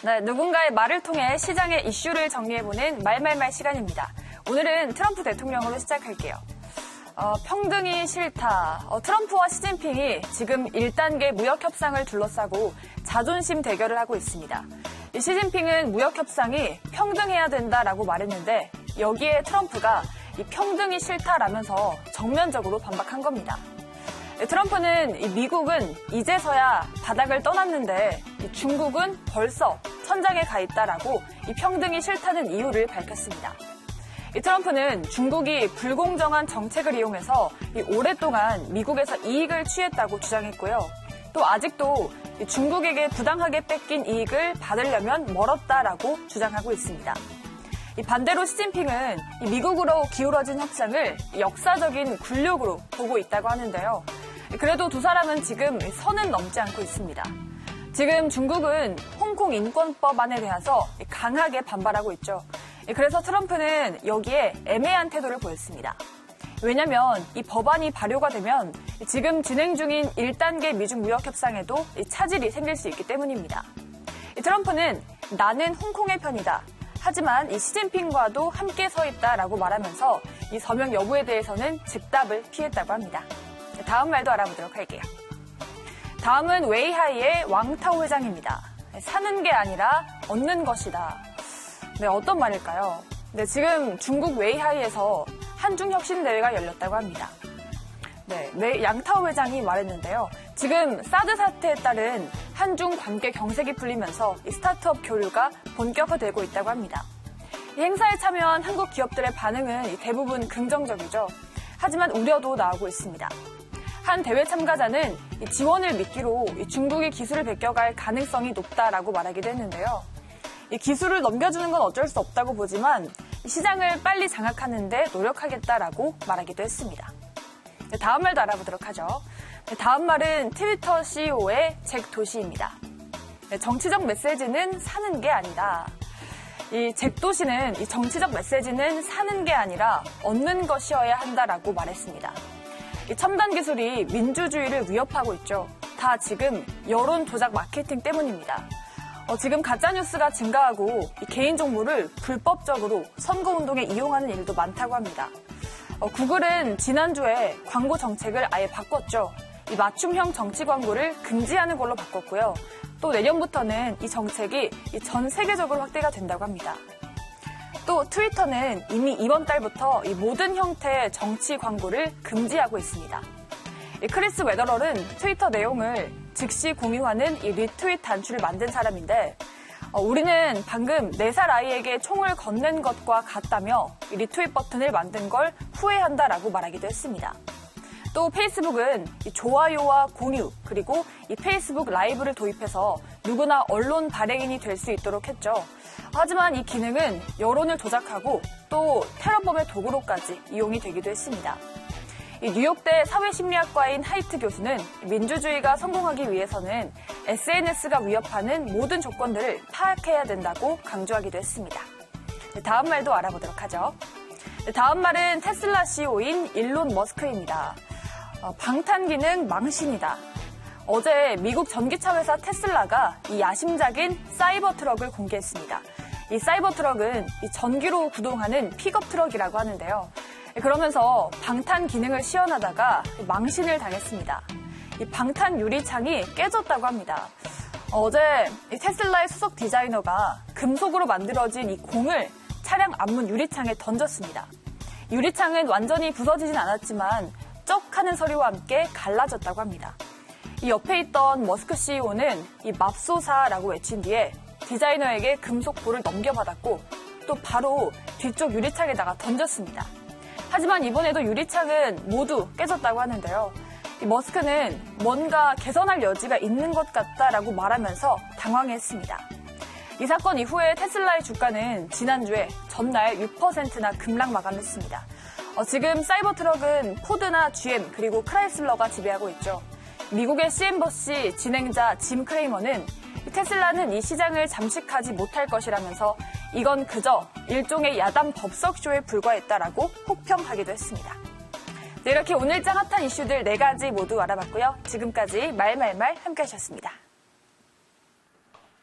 네, 누군가의 말을 통해 시장의 이슈를 정리해보는 말말말 시간입니다. 오늘은 트럼프 대통령으로 시작할게요. 평등이 싫다. 트럼프와 시진핑이 지금 1단계 무역협상을 둘러싸고 자존심 대결을 하고 있습니다. 시진핑은 무역협상이 평등해야 된다라고 말했는데 여기에 트럼프가 이 평등이 싫다라면서 정면적으로 반박한 겁니다. 트럼프는 미국은 이제서야 바닥을 떠났는데 중국은 벌써 천장에 가 있다라고 이 평등이 싫다는 이유를 밝혔습니다. 트럼프는 중국이 불공정한 정책을 이용해서 오랫동안 미국에서 이익을 취했다고 주장했고요. 또 아직도 중국에게 부당하게 뺏긴 이익을 받으려면 멀었다라고 주장하고 있습니다. 반대로 시진핑은 미국으로 기울어진 협상을 역사적인 굴욕으로 보고 있다고 하는데요. 그래도 두 사람은 지금 선은 넘지 않고 있습니다. 지금 중국은 홍콩 인권법안에 대해서 강하게 반발하고 있죠. 그래서 트럼프는 여기에 애매한 태도를 보였습니다. 왜냐하면 이 법안이 발효가 되면 지금 진행 중인 1단계 미중 무역협상에도 차질이 생길 수 있기 때문입니다. 트럼프는 나는 홍콩의 편이다. 하지만 이 시진핑과도 함께 서 있다라고 말하면서 이 서명 여부에 대해서는 즉답을 피했다고 합니다. 다음 말도 알아보도록 할게요. 다음은 웨이하이의 왕타오 회장입니다. 사는 게 아니라 얻는 것이다. 네, 어떤 말일까요? 네, 지금 중국 웨이하이에서 한중혁신대회가 열렸다고 합니다. 네, 양타오 회장이 말했는데요. 지금 사드 사태에 따른 한중 관계 경색이 풀리면서 이 스타트업 교류가 본격화되고 있다고 합니다. 이 행사에 참여한 한국 기업들의 반응은 대부분 긍정적이죠. 하지만 우려도 나오고 있습니다. 한 대회 참가자는 지원을 미끼로 중국이 기술을 베껴갈 가능성이 높다라고 말하기도 했는데요. 이 기술을 넘겨주는 건 어쩔 수 없다고 보지만 시장을 빨리 장악하는 데 노력하겠다라고 말하기도 했습니다. 다음 말도 알아보도록 하죠. 다음 말은 트위터 CEO의 잭 도시입니다. 정치적 메시지는 사는 게 아니다. 이 잭 도시는 이 정치적 메시지는 사는 게 아니라 얻는 것이어야 한다라고 말했습니다. 이 첨단 기술이 민주주의를 위협하고 있죠. 다 지금 여론 조작 마케팅 때문입니다. 지금 가짜뉴스가 증가하고 이 개인 정보를 불법적으로 선거운동에 이용하는 일도 많다고 합니다. 구글은 지난주에 광고 정책을 아예 바꿨죠. 이 맞춤형 정치 광고를 금지하는 걸로 바꿨고요. 또 내년부터는 이 정책이 전 세계적으로 확대가 된다고 합니다. 또 트위터는 이미 이번 달부터 이 모든 형태의 정치 광고를 금지하고 있습니다. 크리스 웨더럴은 트위터 내용을 즉시 공유하는 이 리트윗 단추를 만든 사람인데 우리는 방금 4살 아이에게 총을 건넨 것과 같다며 이 리트윗 버튼을 만든 걸 후회한다라고 말하기도 했습니다. 또 페이스북은 이 좋아요와 공유 그리고 이 페이스북 라이브를 도입해서 누구나 언론 발행인이 될 수 있도록 했죠. 하지만 이 기능은 여론을 조작하고 또 테러범의 도구로까지 이용이 되기도 했습니다. 이 뉴욕대 사회심리학과인 하이트 교수는 민주주의가 성공하기 위해서는 SNS가 위협하는 모든 조건들을 파악해야 된다고 강조하기도 했습니다. 다음 말도 알아보도록 하죠. 다음 말은 테슬라 CEO인 일론 머스크입니다. 방탄 기능 망신이다. 어제 미국 전기차 회사 테슬라가 이 야심작인 사이버 트럭을 공개했습니다. 이 사이버 트럭은 이 전기로 구동하는 픽업 트럭이라고 하는데요. 그러면서 방탄 기능을 시연하다가 망신을 당했습니다. 이 방탄 유리창이 깨졌다고 합니다. 어제 이 테슬라의 수석 디자이너가 금속으로 만들어진 이 공을 차량 앞문 유리창에 던졌습니다. 유리창은 완전히 부서지진 않았지만 쩍 하는 소리와 함께 갈라졌다고 합니다. 이 옆에 있던 머스크 CEO는 이 맙소사라고 외친 뒤에 디자이너에게 금속 볼을 넘겨받았고 또 바로 뒤쪽 유리창에다가 던졌습니다. 하지만 이번에도 유리창은 모두 깨졌다고 하는데요. 이 머스크는 뭔가 개선할 여지가 있는 것 같다라고 말하면서 당황했습니다. 이 사건 이후에 테슬라의 주가는 지난주에 전날 6%나 급락 마감했습니다. 지금 사이버 트럭은 포드나 GM 그리고 크라이슬러가 지배하고 있죠. 미국의 CNBC 진행자 짐 크레이머는 테슬라는 이 시장을 잠식하지 못할 것이라면서 이건 그저 일종의 야당 법석쇼에 불과했다라고 혹평하기도 했습니다. 네, 이렇게 오늘장 핫한 이슈들 4가지 모두 알아봤고요. 지금까지 말말말 함께 하셨습니다.